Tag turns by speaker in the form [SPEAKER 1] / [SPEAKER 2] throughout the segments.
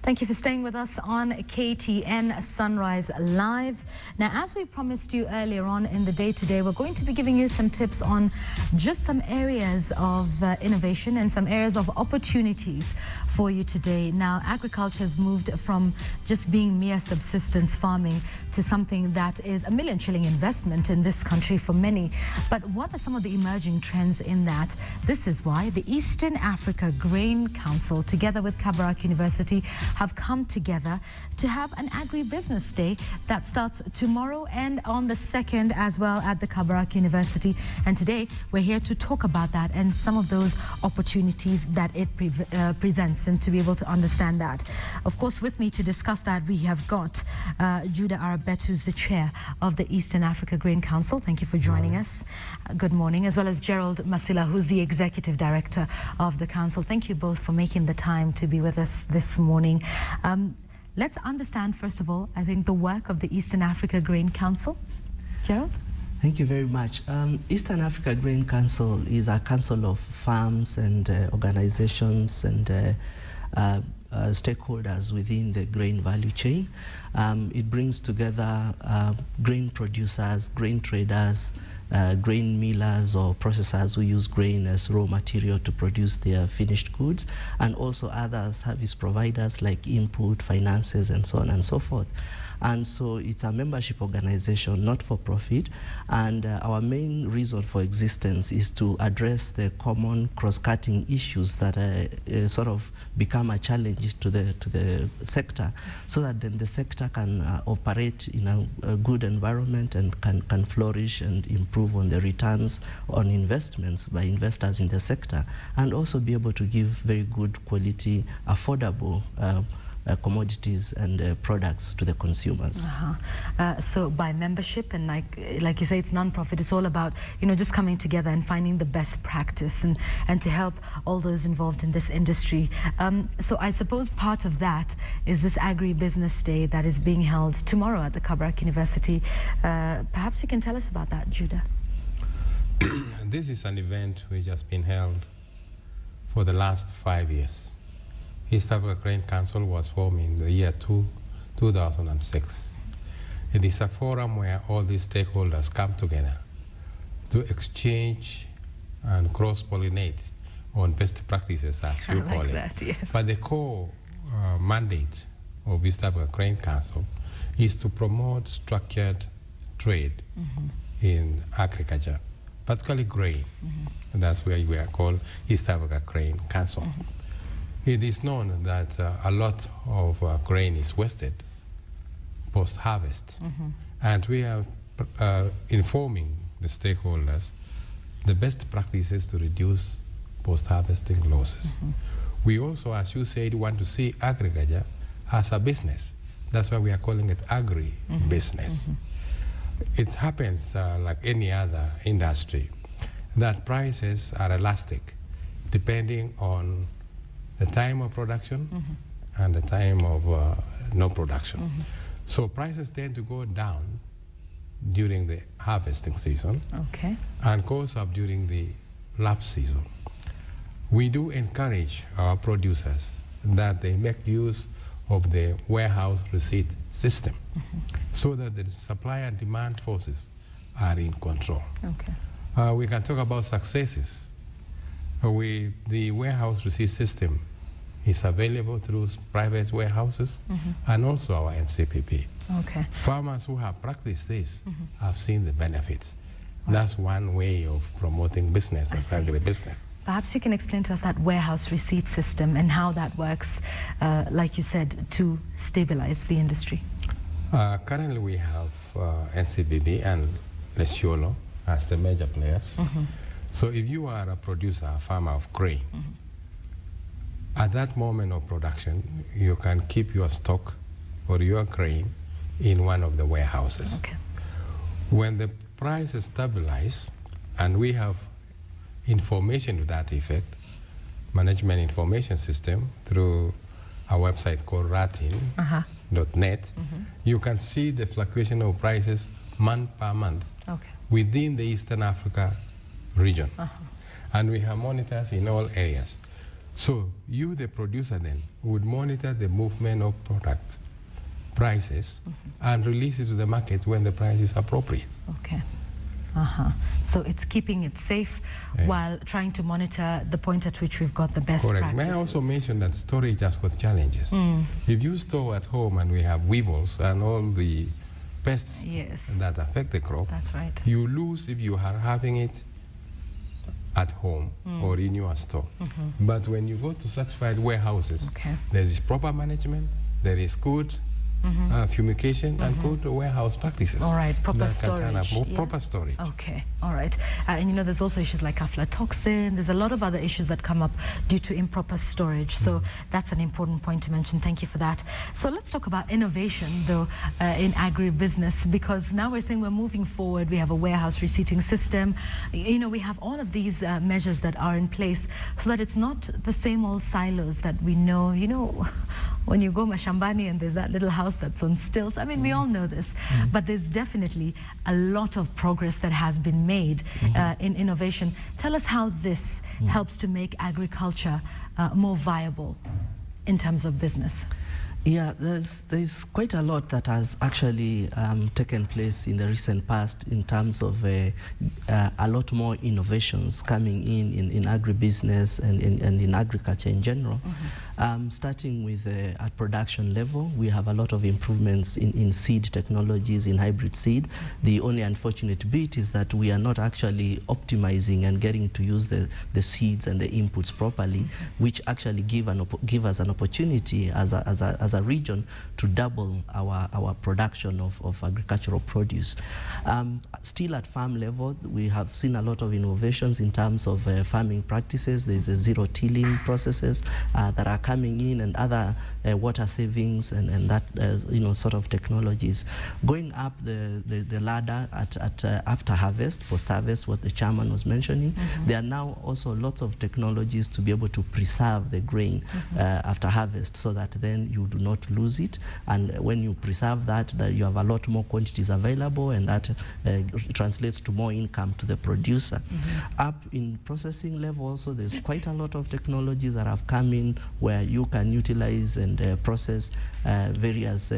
[SPEAKER 1] Thank you for staying with us on KTN Sunrise Live. Now, as we promised you earlier on in the day today, we're going to be giving you some tips on just some areas of innovation and some areas of opportunities for you today. Now, agriculture has moved from just being mere subsistence farming to something that is a million shilling investment in this country for many. But what are some of the emerging trends in that? This is why the Eastern Africa Grain Council, together with Kabarak University, have come together to have an Agribusiness Day that starts tomorrow and on the 2nd as well at the Kabarak University. And today we're here to talk about that and some of those opportunities that it presents, and to be able to understand that. Of course, with me to discuss that, we have got Judah Arabet, who's the chair of the Eastern Africa Grain Council. Thank you for joining us. Good morning. As well as Gerald Masila, who's the executive director of the council. Thank you both for making the time to be with us this morning. Let's understand, first of all, I think the work of the Eastern Africa Grain Council. Gerald?
[SPEAKER 2] Thank you very much. Eastern Africa Grain Council is a council of farms and organizations and stakeholders within the grain value chain. It brings together grain producers, grain traders, grain millers or processors who use grain as raw material to produce their finished goods, and also other service providers like input, finances, and so on and so forth. And so it's a membership organization, not for profit, and our main reason for existence is to address the common cross-cutting issues that sort of become a challenge to the sector, so that then the sector can operate in a good environment and can flourish and improve on the returns on investments by investors in the sector, and also be able to give very good quality, affordable commodities and products to the consumers.
[SPEAKER 1] So by membership, and like you say, it's non-profit, it's all about, you know, just coming together and finding the best practice and to help all those involved in this industry. So I suppose part of that is this Agribusiness Day that is being held tomorrow at the Kabarak University. Perhaps you can tell us about that, Judah.
[SPEAKER 3] This is an event which has been held for the last 5 years. East Africa Grain Council was formed in the year 2006. It is a forum where all these stakeholders come together to exchange and cross-pollinate on best practices, as you call it.
[SPEAKER 1] That, yes.
[SPEAKER 3] But the core mandate of East Africa Grain Council is to promote structured trade in agriculture, particularly grain. That's where we are called East Africa Grain Council. It is known that a lot of grain is wasted post-harvest, and we are informing the stakeholders the best practices to reduce post-harvesting losses. We also, as you said, want to see agriculture as a business. That's why we are calling it agri-business. It happens like any other industry that prices are elastic depending on the time of production and the time of no production. So prices tend to go down during the harvesting season and goes up during the lapse season. We do encourage our producers that they make use of the warehouse receipt system so that the supply and demand forces are in control. We can talk about successes. The warehouse receipt system is available through private warehouses and also our NCPP. Farmers who have practiced this have seen the benefits. That's one way of promoting business as agribusiness.
[SPEAKER 1] Perhaps you can explain to us that warehouse receipt system and how that works, like you said, to stabilize the industry.
[SPEAKER 3] Currently we have NCPB and Lesiolo as the major players. So if you are a producer, a farmer of grain, at that moment of production, you can keep your stock or your grain in one of the warehouses. When the prices stabilize, and we have information to that effect, management information system through our website called ratin.net, you can see the fluctuation of prices month per month within the Eastern Africa region. And we have monitors in all areas. So you, the producer then, would monitor the movement of product prices and release it to the market when the price is appropriate.
[SPEAKER 1] Okay. So it's keeping it safe while trying to monitor the point at which we've got the best practices.
[SPEAKER 3] May I also mention that storage has got challenges. If you store at home and we have weevils and all the pests that affect the crop,
[SPEAKER 1] that's right,
[SPEAKER 3] you lose if you are having it at home or in your store. But when you go to certified warehouses, there is proper management, there is good fumigation and good warehouse practices.
[SPEAKER 1] All right, proper storage.
[SPEAKER 3] Proper storage.
[SPEAKER 1] Okay, all right. And you know, there's also issues like aflatoxin. There's a lot of other issues that come up due to improper storage. So that's an important point to mention. Thank you for that. So let's talk about innovation, though, in agribusiness, because now we're saying we're moving forward. We have a warehouse receipting system. You know, we have all of these measures that are in place so that it's not the same old silos that we know. You know, when you go Mashambani and there's that little house that's on stilts. I mean, we all know this, but there's definitely a lot of progress that has been made in innovation. Tell us how this helps to make agriculture more viable in terms of business.
[SPEAKER 2] Yeah, there's quite a lot that has actually taken place in the recent past in terms of a lot more innovations coming in agribusiness and in agriculture in general. Starting with at production level, we have a lot of improvements in seed technologies, in hybrid seed. The only unfortunate bit is that we are not actually optimizing and getting to use the seeds and the inputs properly, which actually give us an opportunity as a region to double our production of agricultural produce. Still at farm level, we have seen a lot of innovations in terms of farming practices. There's zero tilling processes that are coming in, and other water savings and that sort of technologies. Going up the ladder at after harvest, post harvest, what the chairman was mentioning, there are now also lots of technologies to be able to preserve the grain after harvest, so that then you do not lose it, and when you preserve that you have a lot more quantities available, and that translates to more income to the producer. Up in processing level also, there's quite a lot of technologies that have come in where you can utilize and process various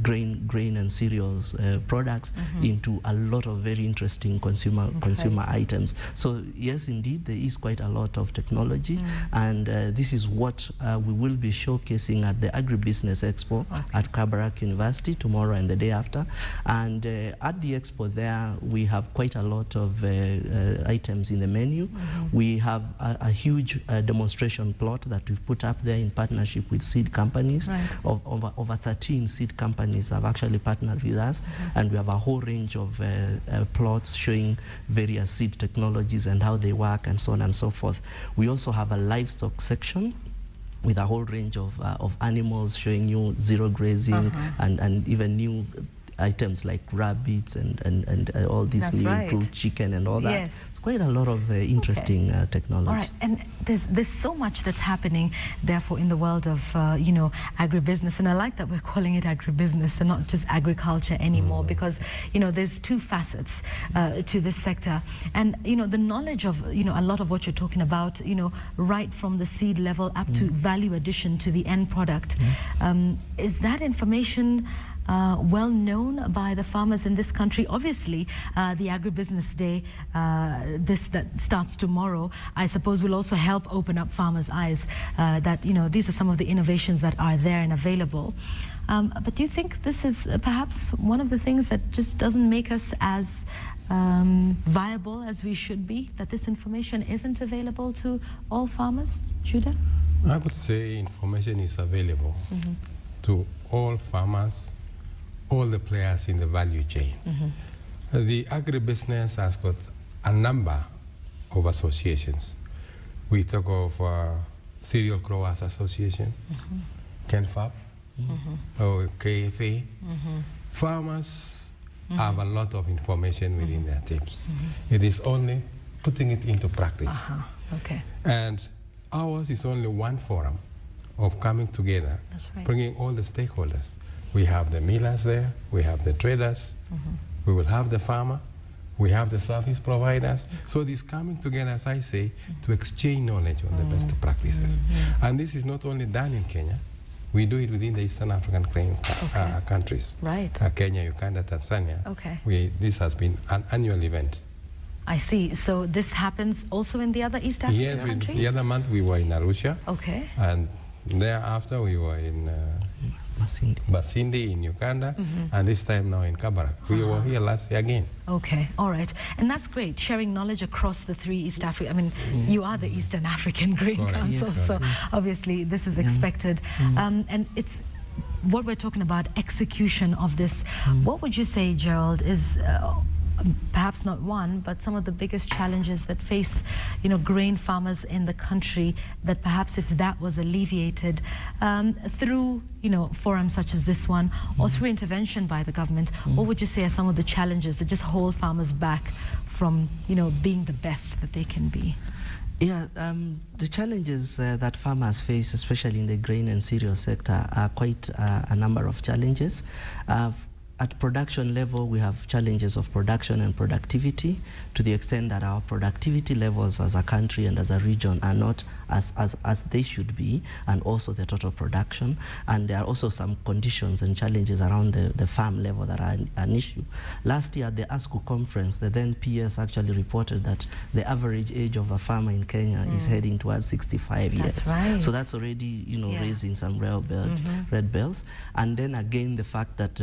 [SPEAKER 2] grain and cereals products into a lot of very interesting consumer items. So yes, indeed, there is quite a lot of technology, and this is what we will be showcasing at the Agribusiness Expo at Kabarak University tomorrow and the day after. And at the expo there, we have quite a lot of items in the menu. We have a huge demonstration plot that we've put up there in partnership with seed companies. Over 13 seed companies have actually partnered with us, and we have a whole range of plots showing various seed technologies and how they work and so on and so forth. We also have a livestock section with a whole range of animals, showing you zero grazing and even new items like rabbits and all these new improved chicken and all that.
[SPEAKER 1] Yes.
[SPEAKER 2] It's quite a lot of interesting technology.
[SPEAKER 1] All right, and there's so much that's happening, therefore, in the world of agribusiness, and I like that we're calling it agribusiness and not just agriculture anymore, because there's two facets to this sector, and the knowledge of a lot of what you're talking about, right from the seed level up to value addition to the end product. Is that information well known by the farmers in this country? Obviously, the Agribusiness Day, that starts tomorrow, I suppose will also help open up farmers' eyes that, these are some of the innovations that are there and available. But do you think this is perhaps one of the things that just doesn't make us as viable as we should be, that this information isn't available to all farmers? Judah?
[SPEAKER 3] I would say information is available to all farmers, all the players in the value chain. The agribusiness has got a number of associations. We talk of Cereal Growers Association, KENFAP, or KFA. Farmers have a lot of information within their tips. It is only putting it into practice. And ours is only one forum of coming together, bringing all the stakeholders. We have the millers there, we have the traders, we will have the farmer, we have the service providers. So this coming together, as I say, to exchange knowledge on the best practices. And this is not only done in Kenya, we do it within the Eastern African countries.
[SPEAKER 1] Right.
[SPEAKER 3] Kenya, Uganda, Tanzania.
[SPEAKER 1] Okay.
[SPEAKER 3] This has been an annual event.
[SPEAKER 1] I see. So this happens also in the other East African countries?
[SPEAKER 3] Yes, the other month we were in Arusha.
[SPEAKER 1] Okay.
[SPEAKER 3] And thereafter we were in Basindi in Uganda, and this time now in Kabarak. We were here last year again.
[SPEAKER 1] Okay, all right. And that's great, sharing knowledge across the three East Africa. I mean, you are the Eastern African Grain Council,
[SPEAKER 2] yes,
[SPEAKER 1] so obviously this is expected. And it's what we're talking about, execution of this. What would you say, Gerald, is perhaps not one, but some of the biggest challenges that face, grain farmers in the country, that perhaps if that was alleviated through, forums such as this one, or through intervention by the government, what would you say are some of the challenges that just hold farmers back from, being the best that they can be?
[SPEAKER 2] Yeah, the challenges that farmers face, especially in the grain and cereal sector, are quite a number of challenges. At production level, we have challenges of production and productivity, to the extent that our productivity levels as a country and as a region are not as they should be, and also the total production. And there are also some conditions and challenges around the farm level that are an issue. Last year at the ASCO conference, the then PS actually reported that the average age of a farmer in Kenya is heading towards 65 years.
[SPEAKER 1] That's right.
[SPEAKER 2] So that's already, raising some red bells. And then again, the fact that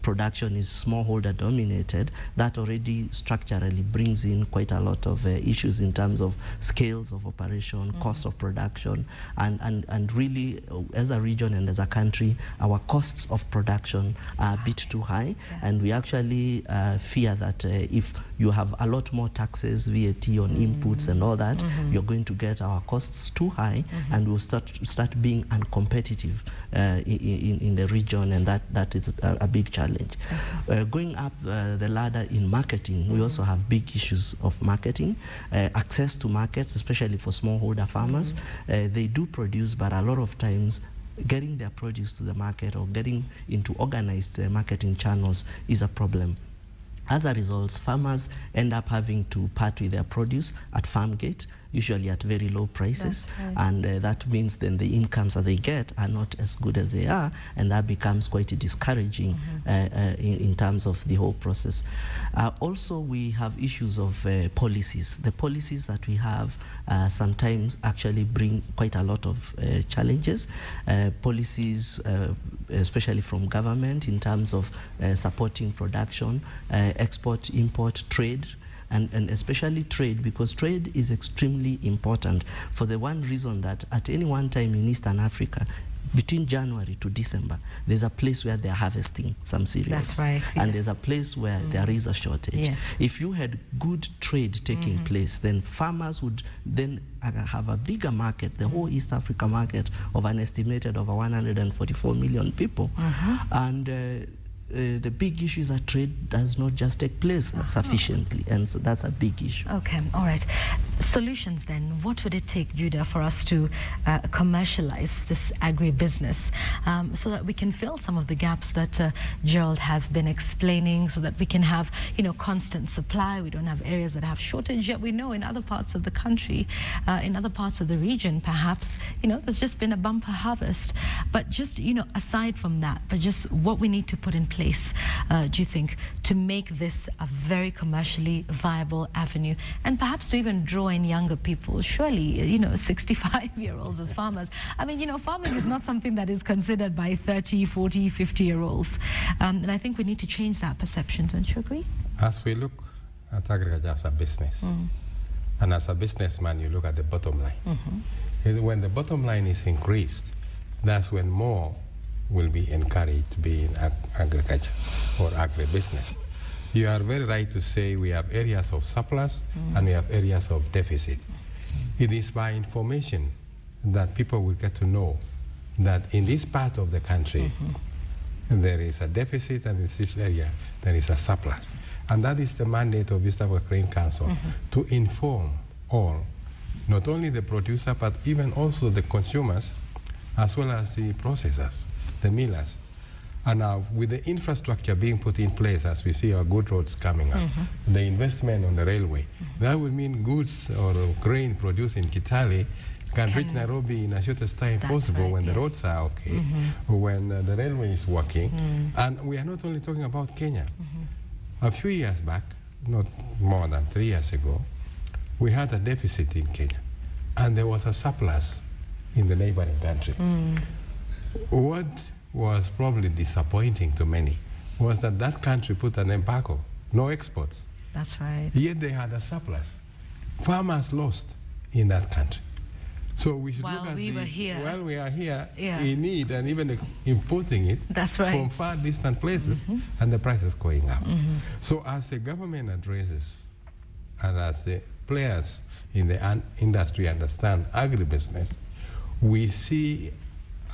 [SPEAKER 2] production is smallholder dominated, that already structurally brings in quite a lot of issues in terms of scales of operation, cost of production, and really as a region and as a country, our costs of production are a bit too high. And we actually fear that if you have a lot more taxes, VAT on inputs and all that, you're going to get our costs too high, and we'll start being uncompetitive in the region, and that is a big challenge. Going up the ladder in marketing, we also have big issues of marketing, access to markets, especially for smallholder farmers. They do produce, but a lot of times getting their produce to the market or getting into organized marketing channels is a problem. As a result, farmers end up having to part with their produce at farm gate, usually at very low prices, and that means then the incomes that they get are not as good as they are, and that becomes quite discouraging in terms of the whole process. Also, we have issues of policies. The policies that we have sometimes actually bring quite a lot of challenges. Policies, especially from government, in terms of supporting production, export, import, trade, and especially trade, because trade is extremely important for the one reason that at any one time in Eastern Africa, between January to December, there's a place where they're harvesting some cereals.
[SPEAKER 1] That's right,
[SPEAKER 2] and there's a place where there is a shortage.
[SPEAKER 1] Yes.
[SPEAKER 2] If you had good trade taking place, then farmers would then have a bigger market, the whole East Africa market of an estimated over 144 million people. And the big issue is that trade does not just take place sufficiently, and so that's a big issue.
[SPEAKER 1] Okay, all right. Solutions then. What would it take, Judah, for us to commercialize this agribusiness so that we can fill some of the gaps that Gerald has been explaining, so that we can have, constant supply? We don't have areas that have shortage, yet we know in other parts of the country, in other parts of the region, perhaps, there's just been a bumper harvest. But just, aside from that, but just what we need to put in place, do you think, to make this a very commercially viable avenue, and perhaps to even draw in younger people? Surely, 65-year-olds as farmers. I mean, farming is not something that is considered by 30, 40, 50-year-olds. And I think we need to change that perception. Don't you agree?
[SPEAKER 3] As we look at agriculture as a business, and as a businessman, you look at the bottom line. When the bottom line is increased, that's when more will be encouraged to be in agriculture or agribusiness. You are very right to say we have areas of surplus and we have areas of deficit. It is by information that people will get to know that in this part of the country there is a deficit, and in this area there is a surplus. And that is the mandate of East Africa Grain Council, to inform all, not only the producer but even also the consumers, as well as the processors, the millers, And now with the infrastructure being put in place, as we see our good roads coming up, the investment on the railway, that would mean goods or grain produced in Kitale can reach Nairobi in the shortest time possible when the roads are okay, when the railway is working. And we are not only talking about Kenya. A few years back, not more than 3 years ago, we had a deficit in Kenya, and there was a surplus in the neighboring country. What was probably disappointing to many was that that country put an embargo, no exports.
[SPEAKER 1] That's right.
[SPEAKER 3] Yet they had a surplus. Farmers lost in that country. So we should
[SPEAKER 1] While
[SPEAKER 3] look at
[SPEAKER 1] we were here.
[SPEAKER 3] while we are here in need and even importing it from far distant places, and the price is going up. So as the government addresses and as the players in the industry understand agribusiness, we see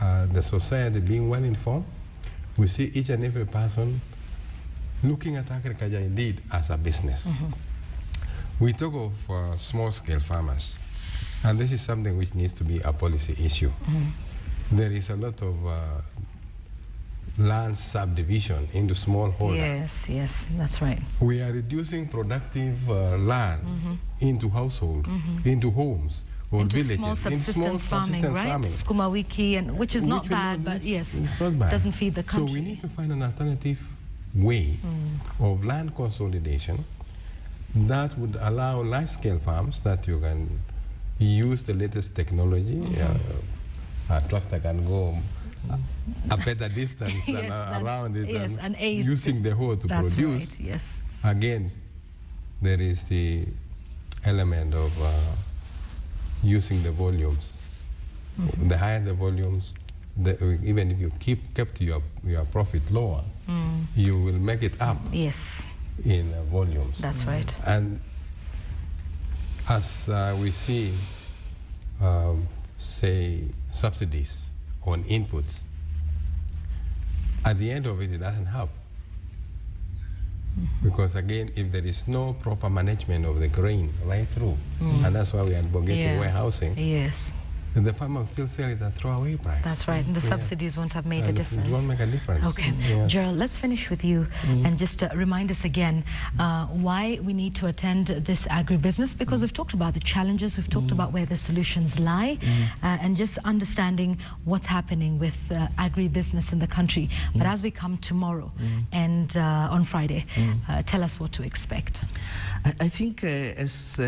[SPEAKER 3] the society being well informed. We see each and every person looking at agriculture indeed as a business. We talk of small-scale farmers, and this is something which needs to be a policy issue. There is a lot of land subdivision into smallholder.
[SPEAKER 1] Yes, that's right.
[SPEAKER 3] We are reducing productive land into household, into homes, or
[SPEAKER 1] into
[SPEAKER 3] villages,
[SPEAKER 1] small subsistence farming, right? Skuma wiki, and which is not bad, but yes,
[SPEAKER 3] it's not bad.
[SPEAKER 1] Doesn't feed the country.
[SPEAKER 3] So we need to find an alternative way of land consolidation that would allow large-scale farms that you can use the latest technology. A tractor can go a better distance than around it,
[SPEAKER 1] and
[SPEAKER 3] using the hoe to produce.
[SPEAKER 1] Right, yes.
[SPEAKER 3] Again, there is the element of using the volumes. The higher the volumes, even if you kept your profit lower, you will make it up in volumes.
[SPEAKER 1] That's right.
[SPEAKER 3] And as we see, say, subsidies on inputs, at the end of it, it doesn't help. Because again, if there is no proper management of the grain right through, and that's why we are advocating warehousing, then the farmer will still sell it at throwaway price.
[SPEAKER 1] That's right, and the subsidies won't have made a difference.
[SPEAKER 3] It won't make a difference.
[SPEAKER 1] Okay, Gerald, let's finish with you and just remind us again why we need to attend this agribusiness, because we've talked about the challenges, we've talked about where the solutions lie, and just understanding what's happening with agribusiness in the country. But as we come tomorrow and on Friday, tell us what to expect.
[SPEAKER 2] I think as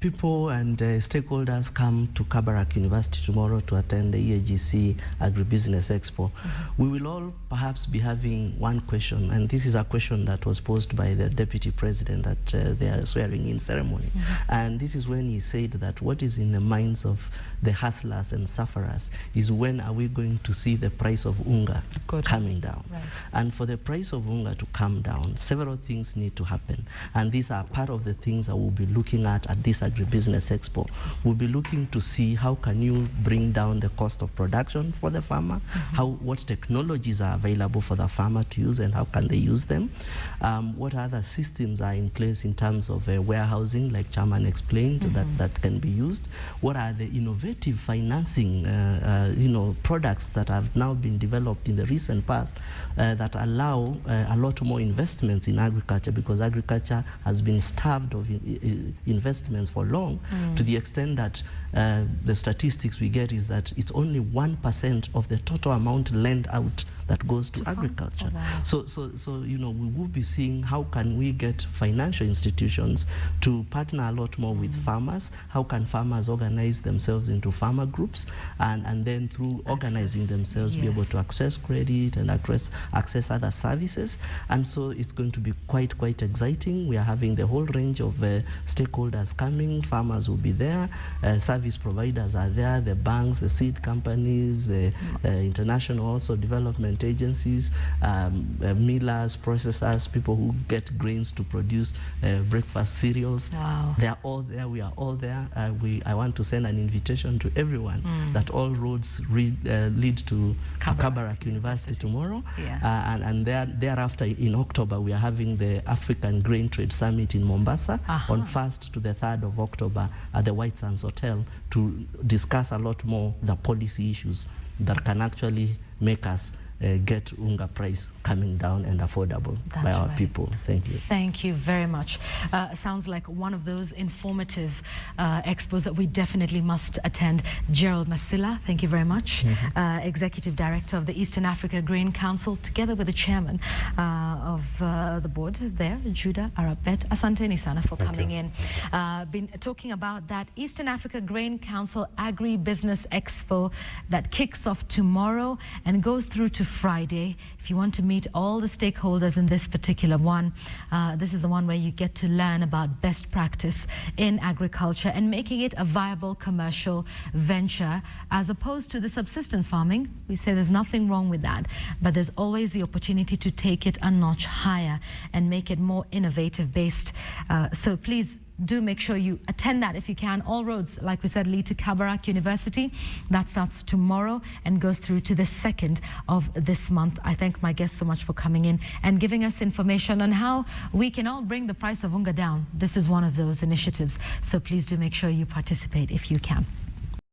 [SPEAKER 2] people and stakeholders come to Kabarak University tomorrow to attend the EAGC Agribusiness Expo, we will all perhaps be having one question, and this is a question that was posed by the Deputy President at their swearing-in ceremony. And this is when he said that what is in the minds of the hustlers and sufferers is, when are we going to see the price of unga coming down? And for the price of unga to come down, several things need to happen. And these are part of the things that we'll be looking at this Agribusiness Expo. We'll be looking to see how can you bring down the cost of production for the farmer, what technologies are available for the farmer to use and how can they use them, what other systems are in place in terms of warehousing, like Chairman explained, that can be used, what are the innovative financing products that have now been developed in the recent past that allow a lot more investments in agriculture, because agriculture has been starved of investments for long, to the extent that the statistics we get is that it's only 1% of the total amount lent out that goes to agriculture. So we will be seeing how can we get financial institutions to partner a lot more with farmers. How can farmers organize themselves into farmer groups, and then through organizing themselves be able to access credit and access other services. And so it's going to be quite exciting. We are having the whole range of stakeholders coming. Farmers will be there, service providers are there, the banks, the seed companies, international also development agencies, millers, processors, people who get grains to produce breakfast cereals. They are all there. We are all there. I want to send an invitation to everyone that all roads lead to Kabarak University tomorrow. And thereafter in October, we are having the African Grain Trade Summit in Mombasa on 1st to the 3rd of October at the White Sands Hotel, to discuss a lot more the policy issues that can actually make us get unga price coming down and affordable by our people. Thank you.
[SPEAKER 1] Thank you very much. Sounds like one of those informative expos that we definitely must attend. Gerald Masila, thank you very much. Executive Director of the Eastern Africa Grain Council, together with the Chairman of the board there, Judah Arabet. Asanteni sana for coming in. Been talking about that Eastern Africa Grain Council Agribusiness Expo that kicks off tomorrow and goes through to Friday. If you want to meet all the stakeholders in this particular one, this is the one where you get to learn about best practice in agriculture and making it a viable commercial venture as opposed to the subsistence farming. We say there's nothing wrong with that, but there's always the opportunity to take it a notch higher and make it more innovative based. So please do make sure you attend that if you can. All roads, like we said, lead to Kabarak University. That starts tomorrow and goes through to the 2nd of this month. I thank my guests so much for coming in and giving us information on how we can all bring the price of unga down. This is one of those initiatives. So please do make sure you participate if you can.